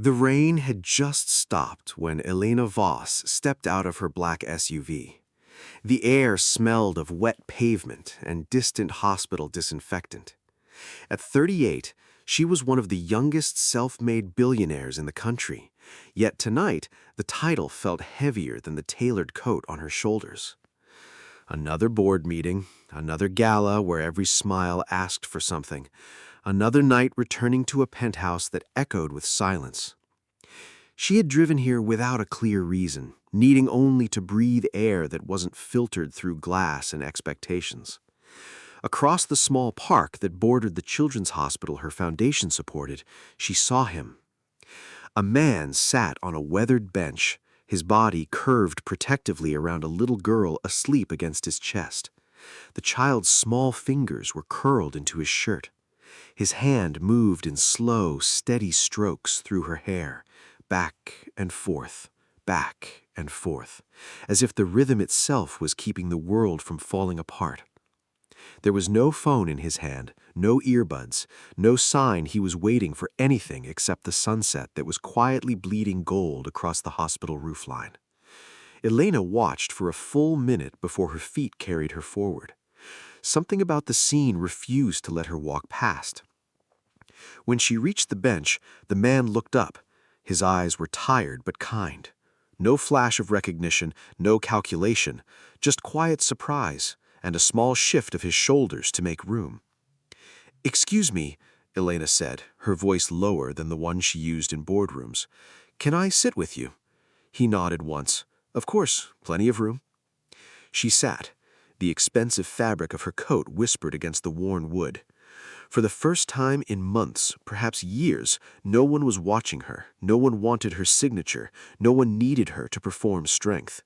The rain had just stopped when Elena Voss stepped out of her black SUV. The air smelled of wet pavement and distant hospital disinfectant. At 38, she was one of the youngest self-made billionaires in the country, yet tonight the title felt heavier than the tailored coat on her shoulders. Another board meeting, another gala where every smile asked for something, another night returning to a penthouse that echoed with silence. She had driven here without a clear reason, needing only to breathe air that wasn't filtered through glass and expectations. Across the small park that bordered the children's hospital her foundation supported, she saw him. A man sat on a weathered bench, his body curved protectively around a little girl asleep against his chest. The child's small fingers were curled into his shirt. His hand moved in slow, steady strokes through her hair, back and forth, as if the rhythm itself was keeping the world from falling apart. There was no phone in his hand, no earbuds, no sign he was waiting for anything except the sunset that was quietly bleeding gold across the hospital roofline. Elena watched for a full minute before her feet carried her forward. Something about the scene refused to let her walk past. When she reached the bench, the man looked up. His eyes were tired but kind. No flash of recognition, no calculation, just quiet surprise and a small shift of his shoulders to make room. "Excuse me," Elena said, her voice lower than the one she used in boardrooms. "Can I sit with you?" He nodded once. "Of course, plenty of room." She sat. The expensive fabric of her coat whispered against the worn wood. For the first time in months, perhaps years, no one was watching her, no one wanted her signature, no one needed her to perform strength.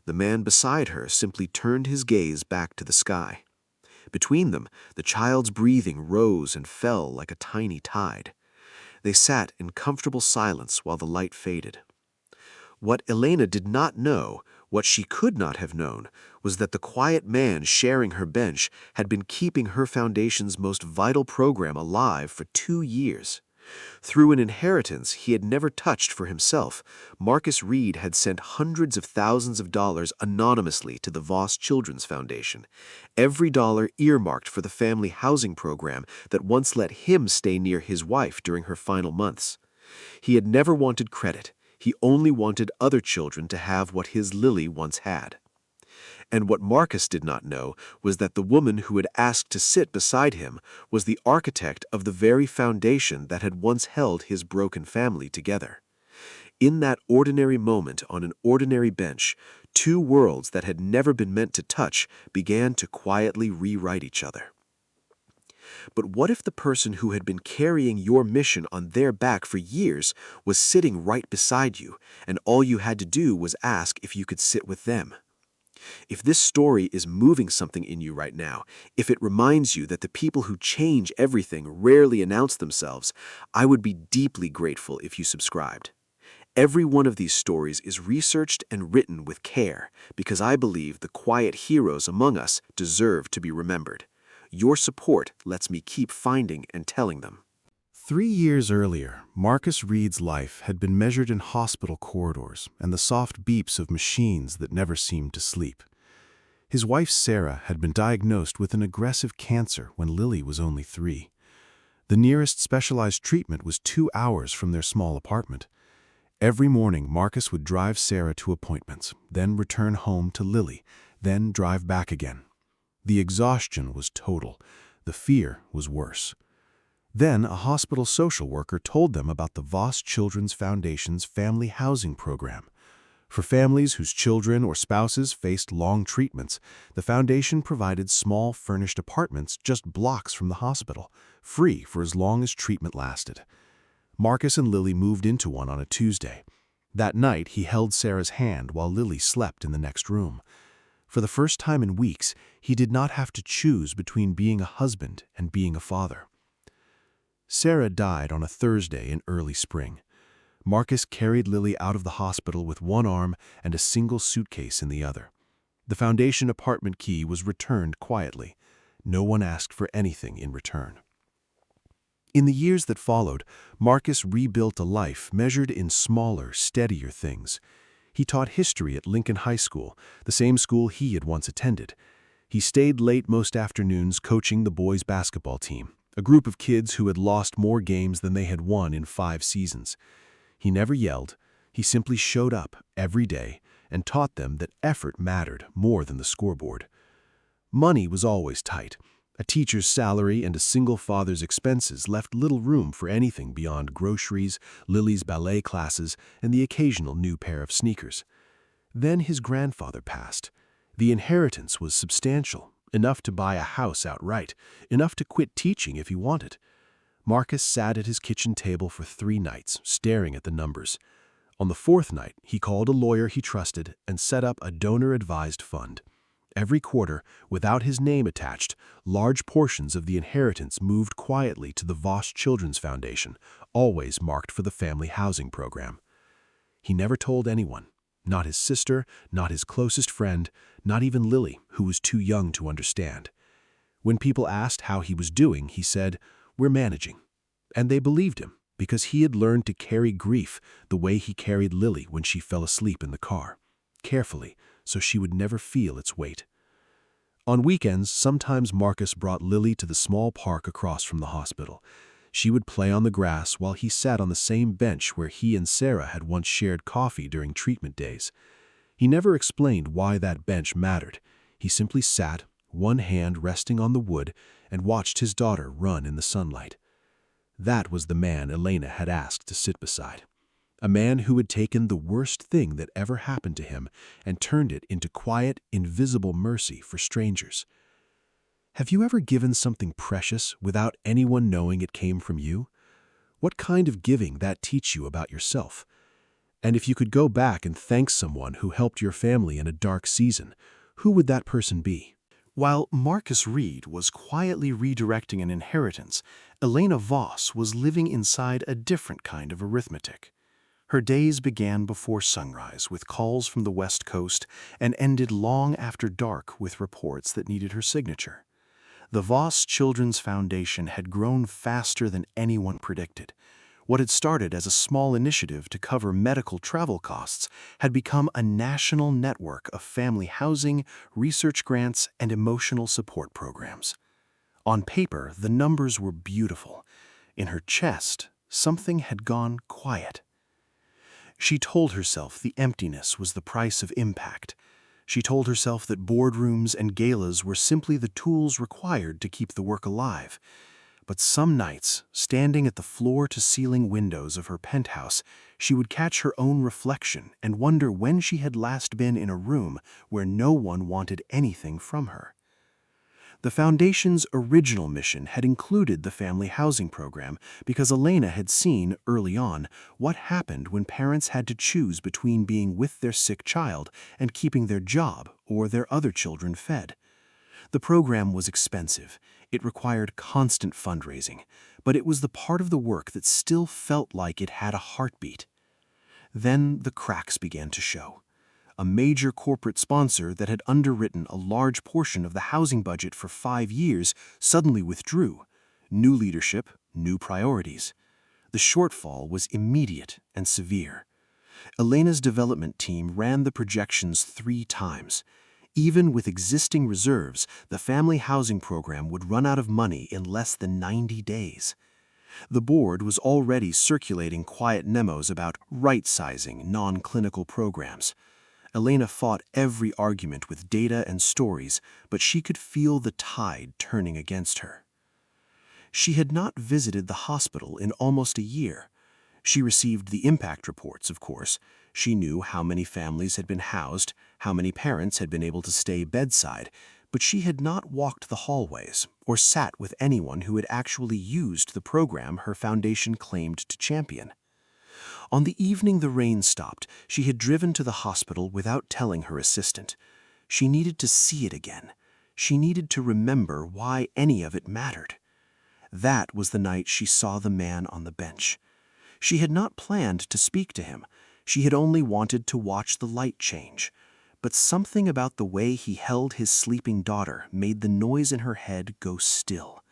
The man beside her simply turned his gaze back to the sky. Between them, the child's breathing rose and fell like a tiny tide. They sat in comfortable silence while the light faded. What Elena did not know, what she could not have known, was that the quiet man sharing her bench had been keeping her foundation's most vital program alive for 2 years. Through an inheritance he had never touched for himself, Marcus Reed had sent hundreds of thousands of dollars anonymously to the Voss Children's Foundation, every dollar earmarked for the family housing program that once let him stay near his wife during her final months. He had never wanted credit. He only wanted other children to have what his Lily once had. And what Marcus did not know was that the woman who had asked to sit beside him was the architect of the very foundation that had once held his broken family together. In that ordinary moment on an ordinary bench, two worlds that had never been meant to touch began to quietly rewrite each other. But what if the person who had been carrying your mission on their back for years was sitting right beside you, and all you had to do was ask if you could sit with them? If this story is moving something in you right now, if it reminds you that the people who change everything rarely announce themselves, I would be deeply grateful if you subscribed. Every one of these stories is researched and written with care because I believe the quiet heroes among us deserve to be remembered. Your support lets me keep finding and telling them. 3 years earlier, Marcus Reed's life had been measured in hospital corridors and the soft beeps of machines that never seemed to sleep. His wife Sarah had been diagnosed with an aggressive cancer when Lily was only 3. The nearest specialized treatment was 2 hours from their small apartment. Every morning, Marcus would drive Sarah to appointments, then return home to Lily, then drive back again. The exhaustion was total. The fear was worse. Then a hospital social worker told them about the Voss Children's Foundation's family housing program. For families whose children or spouses faced long treatments, the foundation provided small furnished apartments just blocks from the hospital, free for as long as treatment lasted. Marcus and Lily moved into one on a Tuesday. That night, he held Sarah's hand while Lily slept in the next room. For the first time in weeks, he did not have to choose between being a husband and being a father. Sarah died on a Thursday in early spring. Marcus carried Lily out of the hospital with one arm and a single suitcase in the other. The foundation apartment key was returned quietly. No one asked for anything in return. In the years that followed, Marcus rebuilt a life measured in smaller, steadier things. He taught history at Lincoln High School, the same school he had once attended. He stayed late most afternoons coaching the boys' basketball team, a group of kids who had lost more games than they had won in 5 seasons. He never yelled. He simply showed up every day and taught them that effort mattered more than the scoreboard. Money was always tight. A teacher's salary and a single father's expenses left little room for anything beyond groceries, Lily's ballet classes, and the occasional new pair of sneakers. Then his grandfather passed. The inheritance was substantial, enough to buy a house outright, enough to quit teaching if he wanted. Marcus sat at his kitchen table for 3 nights, staring at the numbers. On the 4th night, he called a lawyer he trusted and set up a donor-advised fund. Every quarter, without his name attached, large portions of the inheritance moved quietly to the Voss Children's Foundation, always marked for the family housing program. He never told anyone, not his sister, not his closest friend, not even Lily, who was too young to understand. When people asked how he was doing, he said, "We're managing." And they believed him, because he had learned to carry grief the way he carried Lily when she fell asleep in the car, carefully, so she would never feel its weight. On weekends, sometimes Marcus brought Lily to the small park across from the hospital. She would play on the grass while he sat on the same bench where he and Sarah had once shared coffee during treatment days. He never explained why that bench mattered. He simply sat, one hand resting on the wood, and watched his daughter run in the sunlight. That was the man Elena had asked to sit beside. A man who had taken the worst thing that ever happened to him and turned it into quiet, invisible mercy for strangers. Have you ever given something precious without anyone knowing it came from you? What kind of giving that teach you about yourself? And if you could go back and thank someone who helped your family in a dark season, who would that person be? While Marcus Reed was quietly redirecting an inheritance, Elena Voss was living inside a different kind of arithmetic. Her days began before sunrise with calls from the West Coast and ended long after dark with reports that needed her signature. The Voss Children's Foundation had grown faster than anyone predicted. What had started as a small initiative to cover medical travel costs had become a national network of family housing, research grants, and emotional support programs. On paper, the numbers were beautiful. In her chest, something had gone quiet. She told herself the emptiness was the price of impact. She told herself that boardrooms and galas were simply the tools required to keep the work alive. But some nights, standing at the floor-to-ceiling windows of her penthouse, she would catch her own reflection and wonder when she had last been in a room where no one wanted anything from her. The Foundation's original mission had included the family housing program because Elena had seen, early on, what happened when parents had to choose between being with their sick child and keeping their job or their other children fed. The program was expensive. It required constant fundraising, but it was the part of the work that still felt like it had a heartbeat. Then the cracks began to show. A major corporate sponsor that had underwritten a large portion of the housing budget for 5 years suddenly withdrew. New leadership, new priorities. The shortfall was immediate and severe. Elena's development team ran the projections 3 times. Even with existing reserves, the family housing program would run out of money in less than 90 days. The board was already circulating quiet memos about right-sizing non-clinical programs. Elena fought every argument with data and stories, but she could feel the tide turning against her. She had not visited the hospital in almost a year. She received the impact reports, of course. She knew how many families had been housed, how many parents had been able to stay bedside, but she had not walked the hallways or sat with anyone who had actually used the program her foundation claimed to champion. On the evening the rain stopped, she had driven to the hospital without telling her assistant. She needed to see it again. She needed to remember why any of it mattered. That was the night she saw the man on the bench. She had not planned to speak to him. She had only wanted to watch the light change. But something about the way he held his sleeping daughter made the noise in her head go still.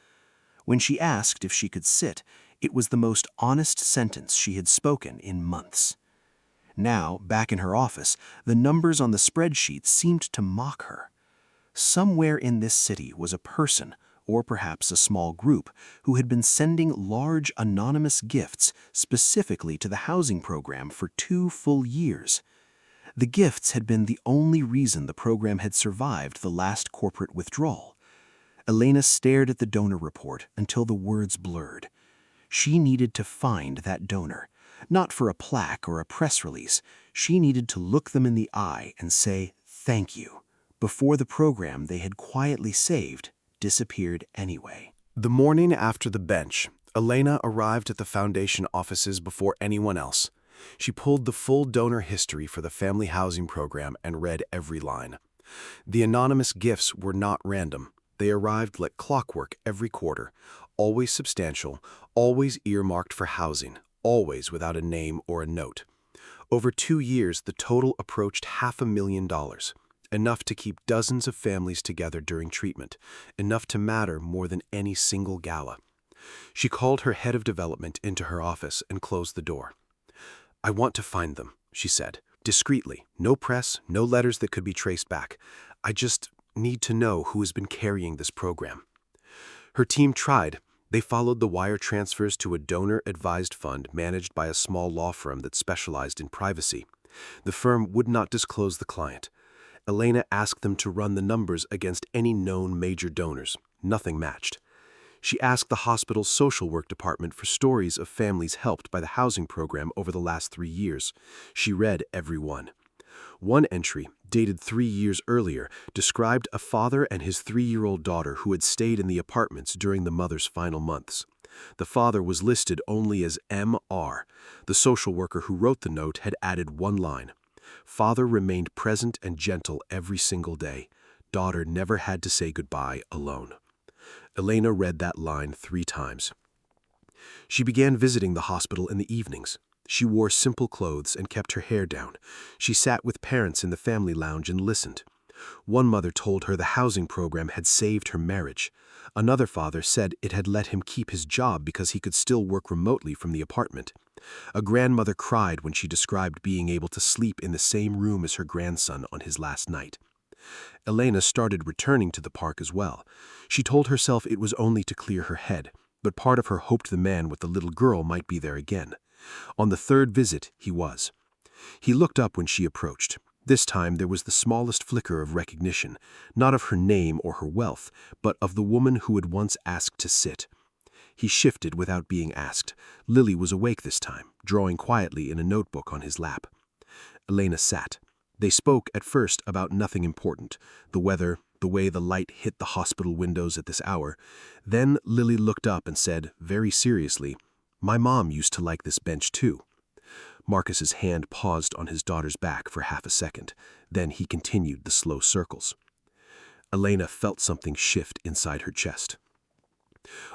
When she asked if she could sit, it was the most honest sentence she had spoken in months. Now, back in her office, the numbers on the spreadsheet seemed to mock her. Somewhere in this city was a person, or perhaps a small group, who had been sending large anonymous gifts specifically to the housing program for 2 full years. The gifts had been the only reason the program had survived the last corporate withdrawal. Elena stared at the donor report until the words blurred. She needed to find that donor. Not for a plaque or a press release. She needed to look them in the eye and say, "Thank you," before the program they had quietly saved disappeared anyway. The morning after the bench, Elena arrived at the foundation offices before anyone else. She pulled the full donor history for the family housing program and read every line. The anonymous gifts were not random. They arrived like clockwork every quarter, always substantial, always earmarked for housing, always without a name or a note. Over 2 years, the total approached $500,000, enough to keep dozens of families together during treatment, enough to matter more than any single gala. She called her head of development into her office and closed the door. "I want to find them," she said, discreetly, no press, no letters that could be traced back. "I just need to know who has been carrying this program." Her team tried. They followed the wire transfers to a donor-advised fund managed by a small law firm that specialized in privacy. The firm would not disclose the client. Elena asked them to run the numbers against any known major donors. Nothing matched. She asked the hospital's social work department for stories of families helped by the housing program over the last 3 years. She read every one. One entry, dated 3 years earlier, described a father and his 3-year-old daughter who had stayed in the apartments during the mother's final months. The father was listed only as M.R. The social worker who wrote the note had added one line. "Father remained present and gentle every single day. Daughter never had to say goodbye alone." Elena read that line 3 times. She began visiting the hospital in the evenings. She wore simple clothes and kept her hair down. She sat with parents in the family lounge and listened. One mother told her the housing program had saved her marriage. Another father said it had let him keep his job because he could still work remotely from the apartment. A grandmother cried when she described being able to sleep in the same room as her grandson on his last night. Elena started returning to the park as well. She told herself it was only to clear her head, but part of her hoped the man with the little girl might be there again. On the 3rd visit, he was. He looked up when she approached. This time there was the smallest flicker of recognition, not of her name or her wealth, but of the woman who had once asked to sit. He shifted without being asked. Lily was awake this time, drawing quietly in a notebook on his lap. Elena sat. They spoke at first about nothing important, the weather, the way the light hit the hospital windows at this hour. Then Lily looked up and said, very seriously, "My mom used to like this bench too." Marcus's hand paused on his daughter's back for half a second. Then he continued the slow circles. Elena felt something shift inside her chest.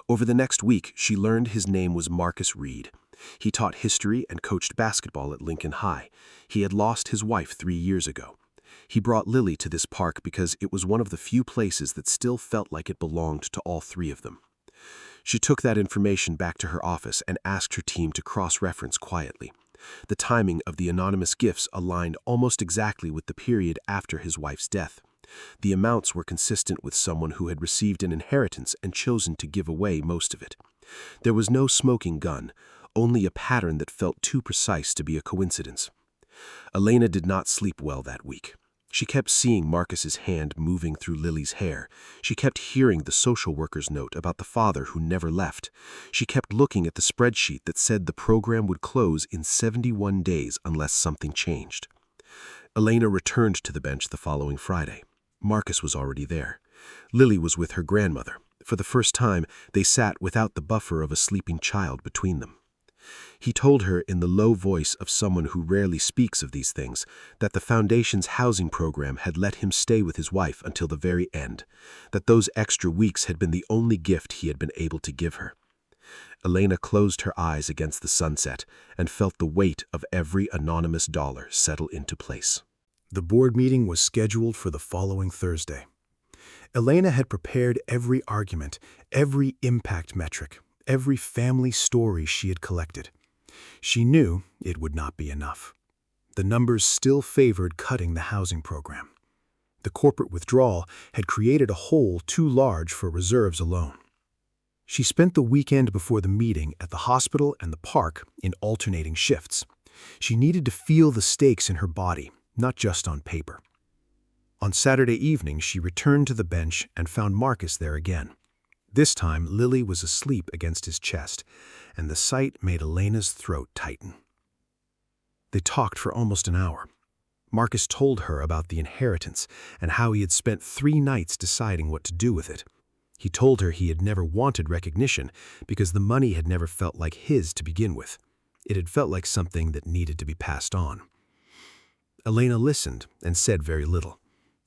Over the next week, she learned his name was Marcus Reed. He taught history and coached basketball at Lincoln High. He had lost his wife 3 years ago. He brought Lily to this park because it was one of the few places that still felt like it belonged to all 3 of them. She took that information back to her office and asked her team to cross-reference quietly. The timing of the anonymous gifts aligned almost exactly with the period after his wife's death. The amounts were consistent with someone who had received an inheritance and chosen to give away most of it. There was no smoking gun, only a pattern that felt too precise to be a coincidence. Elena did not sleep well that week. She kept seeing Marcus's hand moving through Lily's hair. She kept hearing the social worker's note about the father who never left. She kept looking at the spreadsheet that said the program would close in 71 days unless something changed. Elena returned to the bench the following Friday. Marcus was already there. Lily was with her grandmother. For the first time, they sat without the buffer of a sleeping child between them. He told her in the low voice of someone who rarely speaks of these things that the Foundation's housing program had let him stay with his wife until the very end, that those extra weeks had been the only gift he had been able to give her. Elena closed her eyes against the sunset and felt the weight of every anonymous dollar settle into place. The board meeting was scheduled for the following Thursday. Elena had prepared every argument, every impact metric, every family story she had collected. She knew it would not be enough. The numbers still favored cutting the housing program. The corporate withdrawal had created a hole too large for reserves alone. She spent the weekend before the meeting at the hospital and the park in alternating shifts. She needed to feel the stakes in her body, not just on paper. On Saturday evening, she returned to the bench and found Marcus there again. This time, Lily was asleep against his chest, and the sight made Elena's throat tighten. They talked for almost an hour. Marcus told her about the inheritance and how he had spent 3 nights deciding what to do with it. He told her he had never wanted recognition because the money had never felt like his to begin with. It had felt like something that needed to be passed on. Elena listened and said very little.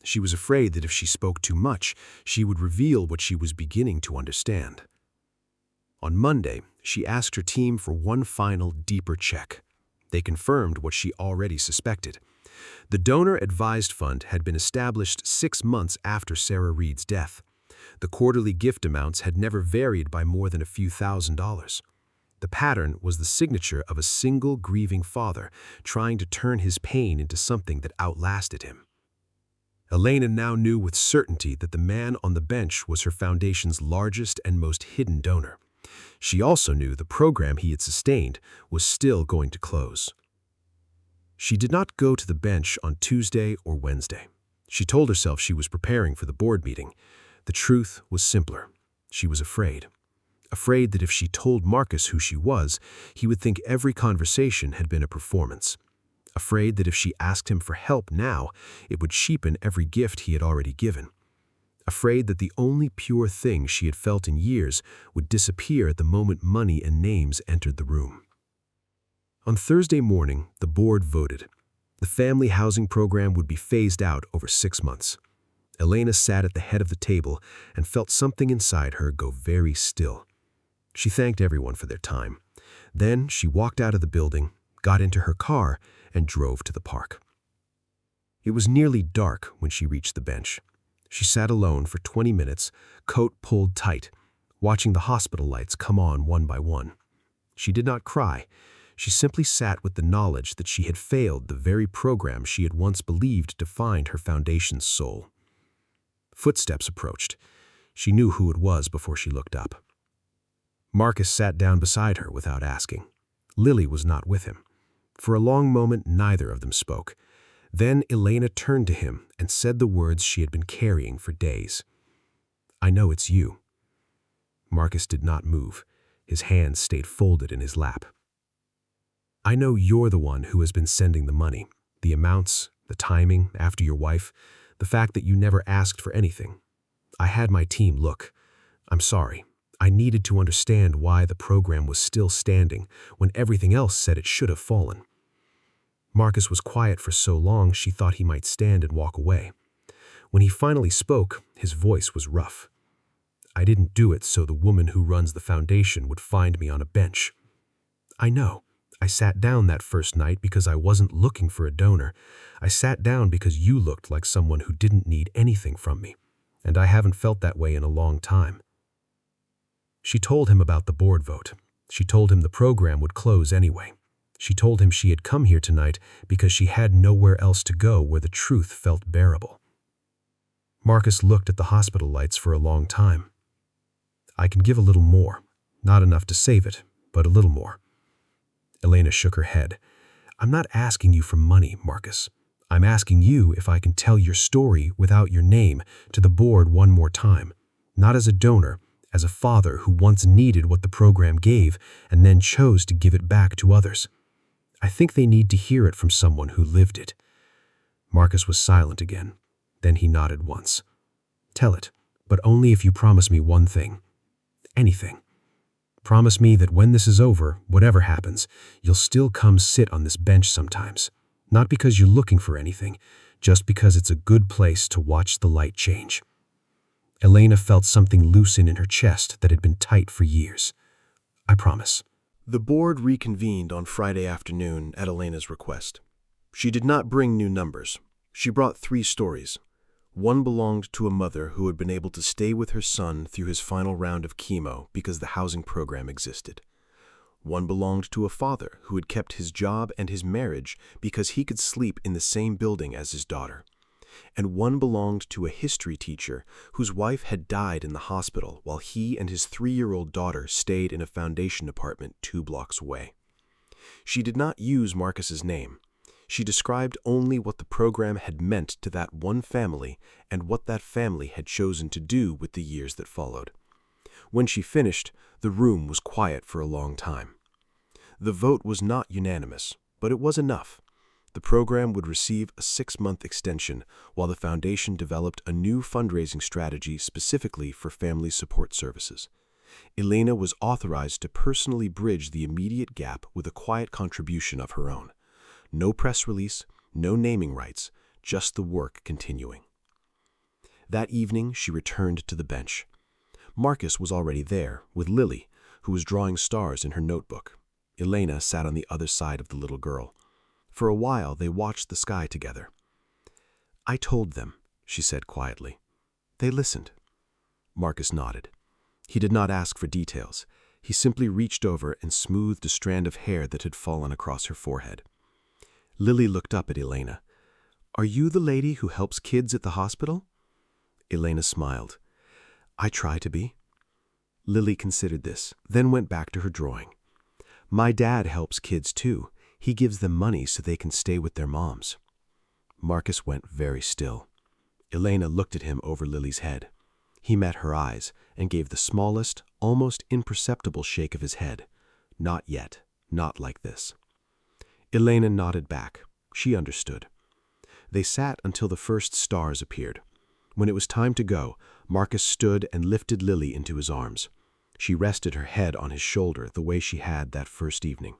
She was afraid that if she spoke too much, she would reveal what she was beginning to understand. On Monday, she asked her team for one final, deeper check. They confirmed what she already suspected. The donor-advised fund had been established 6 months after Sarah Reed's death. The quarterly gift amounts had never varied by more than a few $1,000s. The pattern was the signature of a single grieving father trying to turn his pain into something that outlasted him. Elena now knew with certainty that the man on the bench was her foundation's largest and most hidden donor. She also knew the program he had sustained was still going to close. She did not go to the bench on Tuesday or Wednesday. She told herself she was preparing for the board meeting. The truth was simpler. She was afraid. Afraid that if she told Marcus who she was, he would think every conversation had been a performance. Afraid that if she asked him for help now, it would cheapen every gift he had already given. Afraid that the only pure thing she had felt in years would disappear at the moment money and names entered the room. On Thursday morning, the board voted. The family housing program would be phased out over 6 months. Elena sat at the head of the table and felt something inside her go very still. She thanked everyone for their time. Then she walked out of the building, got into her car, and drove to the park. It was nearly dark when she reached the bench. She sat alone for 20 minutes, coat pulled tight, watching the hospital lights come on one by one. She did not cry. She simply sat with the knowledge that she had failed the very program she had once believed defined her foundation's soul. Footsteps approached. She knew who it was before she looked up. Marcus sat down beside her without asking. Lily was not with him. For a long moment, neither of them spoke. Then Elena turned to him and said the words she had been carrying for days. "I know it's you." Marcus did not move. His hands stayed folded in his lap. "I know you're the one who has been sending the money, the amounts, the timing after your wife, the fact that you never asked for anything. I had my team look. I'm sorry. I needed to understand why the program was still standing when everything else said it should have fallen." Marcus was quiet for so long she thought he might stand and walk away. When he finally spoke, his voice was rough. "I didn't do it so the woman who runs the foundation would find me on a bench. I know. I sat down that first night because I wasn't looking for a donor. I sat down because you looked like someone who didn't need anything from me, and I haven't felt that way in a long time." She told him about the board vote. She told him the program would close anyway. She told him she had come here tonight because she had nowhere else to go where the truth felt bearable. Marcus looked at the hospital lights for a long time. "I can give a little more. Not enough to save it, but a little more." Elena shook her head. "I'm not asking you for money, Marcus. I'm asking you if I can tell your story without your name to the board one more time, not as a donor, as a father who once needed what the program gave and then chose to give it back to others. I think they need to hear it from someone who lived it." Marcus was silent again. Then he nodded once. "Tell it, but only if you promise me one thing. Anything. Promise me that when this is over, whatever happens, you'll still come sit on this bench sometimes. Not because you're looking for anything, just because it's a good place to watch the light change." Elena felt something loosen in her chest that had been tight for years. "I promise." The board reconvened on Friday afternoon at Elena's request. She did not bring new numbers. She brought 3 stories. One belonged to a mother who had been able to stay with her son through his final round of chemo because the housing program existed. One belonged to a father who had kept his job and his marriage because he could sleep in the same building as his daughter. And one belonged to a history teacher whose wife had died in the hospital while he and his 3-year-old daughter stayed in a foundation apartment 2 blocks away. She did not use Marcus's name. She described only what the program had meant to that one family and what that family had chosen to do with the years that followed. When she finished, the room was quiet for a long time. The vote was not unanimous, but it was enough. The program would receive a 6-month extension while the foundation developed a new fundraising strategy specifically for family support services. Elena was authorized to personally bridge the immediate gap with a quiet contribution of her own. No press release, no naming rights, just the work continuing. That evening, she returned to the bench. Marcus was already there, with Lily, who was drawing stars in her notebook. Elena sat on the other side of the little girl. For a while, they watched the sky together. "I told them," she said quietly. "They listened." Marcus nodded. He did not ask for details. He simply reached over and smoothed a strand of hair that had fallen across her forehead. Lily looked up at Elena. "Are you the lady who helps kids at the hospital?" Elena smiled. "I try to be." Lily considered this, then went back to her drawing. "My dad helps kids too. He gives them money so they can stay with their moms." Marcus went very still. Elena looked at him over Lily's head. He met her eyes and gave the smallest, almost imperceptible shake of his head. "Not yet. Not like this." Elena nodded back. She understood. They sat until the first stars appeared. When it was time to go, Marcus stood and lifted Lily into his arms. She rested her head on his shoulder the way she had that first evening.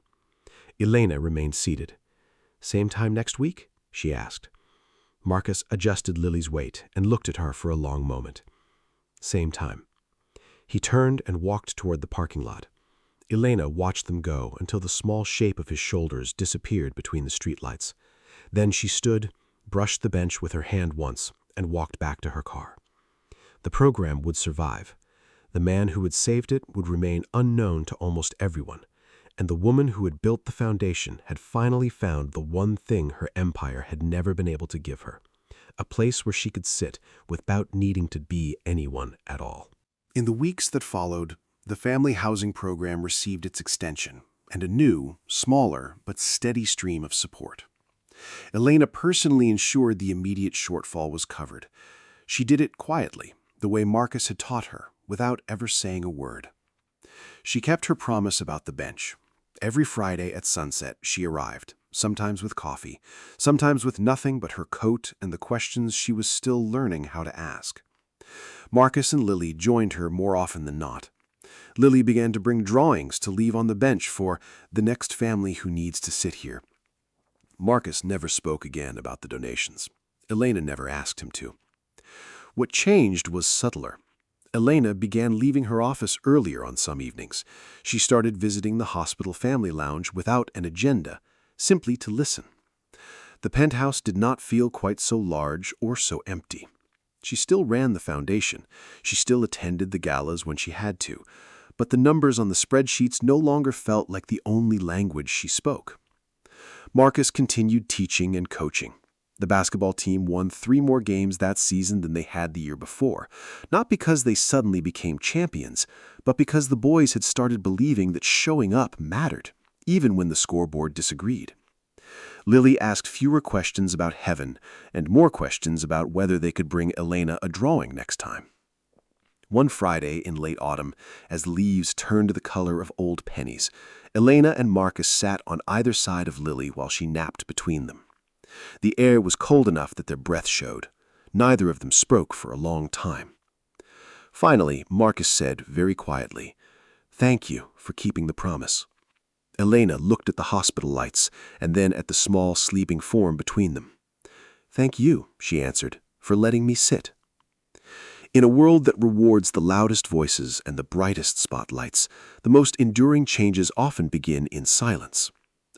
Elena remained seated. "Same time next week?" she asked. Marcus adjusted Lily's weight and looked at her for a long moment. "Same time." He turned and walked toward the parking lot. Elena watched them go until the small shape of his shoulders disappeared between the streetlights. Then she stood, brushed the bench with her hand once, and walked back to her car. The program would survive. The man who had saved it would remain unknown to almost everyone, and the woman who had built the foundation had finally found the one thing her empire had never been able to give her, a place where she could sit without needing to be anyone at all. In the weeks that followed, the family housing program received its extension and a new, smaller, but steady stream of support. Elena personally ensured the immediate shortfall was covered. She did it quietly, the way Marcus had taught her, without ever saying a word. She kept her promise about the bench. Every Friday at sunset, she arrived, sometimes with coffee, sometimes with nothing but her coat and the questions she was still learning how to ask. Marcus and Lily joined her more often than not. Lily began to bring drawings to leave on the bench for the next family who needs to sit here. Marcus never spoke again about the donations. Elena never asked him to. What changed was subtler. Elena began leaving her office earlier on some evenings. She started visiting the hospital family lounge without an agenda, simply to listen. The penthouse did not feel quite so large or so empty. She still ran the foundation. She still attended the galas when she had to. But the numbers on the spreadsheets no longer felt like the only language she spoke. Marcus continued teaching and coaching. The basketball team won 3 more games that season than they had the year before, not because they suddenly became champions, but because the boys had started believing that showing up mattered, even when the scoreboard disagreed. Lily asked fewer questions about heaven and more questions about whether they could bring Elena a drawing next time. One Friday in late autumn, as leaves turned the color of old pennies, Elena and Marcus sat on either side of Lily while she napped between them. The air was cold enough that their breath showed. Neither of them spoke for a long time. Finally, Marcus said very quietly, "Thank you for keeping the promise." Elena looked at the hospital lights and then at the small sleeping form between them. "Thank you," she answered, "for letting me sit." In a world that rewards the loudest voices and the brightest spotlights, the most enduring changes often begin in silence.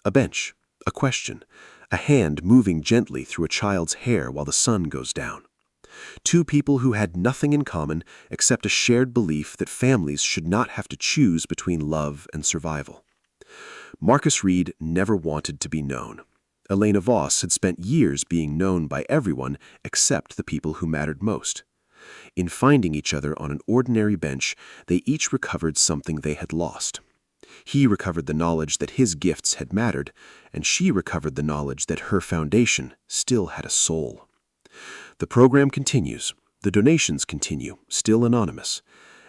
A bench, a question, a hand moving gently through a child's hair while the sun goes down. Two people who had nothing in common except a shared belief that families should not have to choose between love and survival. Marcus Reed never wanted to be known. Elena Voss had spent years being known by everyone except the people who mattered most. In finding each other on an ordinary bench, they each recovered something they had lost. He recovered the knowledge that his gifts had mattered, and she recovered the knowledge that her foundation still had a soul. The program continues. The donations continue, still anonymous.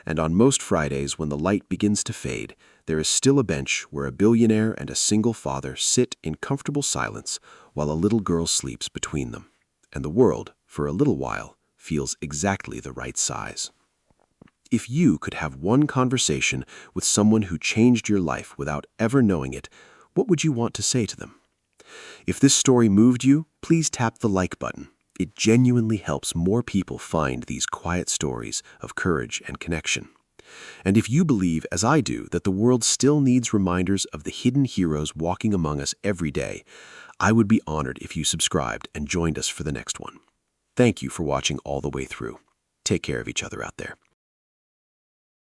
And on most Fridays, when the light begins to fade, there is still a bench where a billionaire and a single father sit in comfortable silence while a little girl sleeps between them. And the world, for a little while, feels exactly the right size. If you could have one conversation with someone who changed your life without ever knowing it, what would you want to say to them? If this story moved you, please tap the like button. It genuinely helps more people find these quiet stories of courage and connection. And if you believe, as I do, that the world still needs reminders of the hidden heroes walking among us every day, I would be honored if you subscribed and joined us for the next one. Thank you for watching all the way through. Take care of each other out there.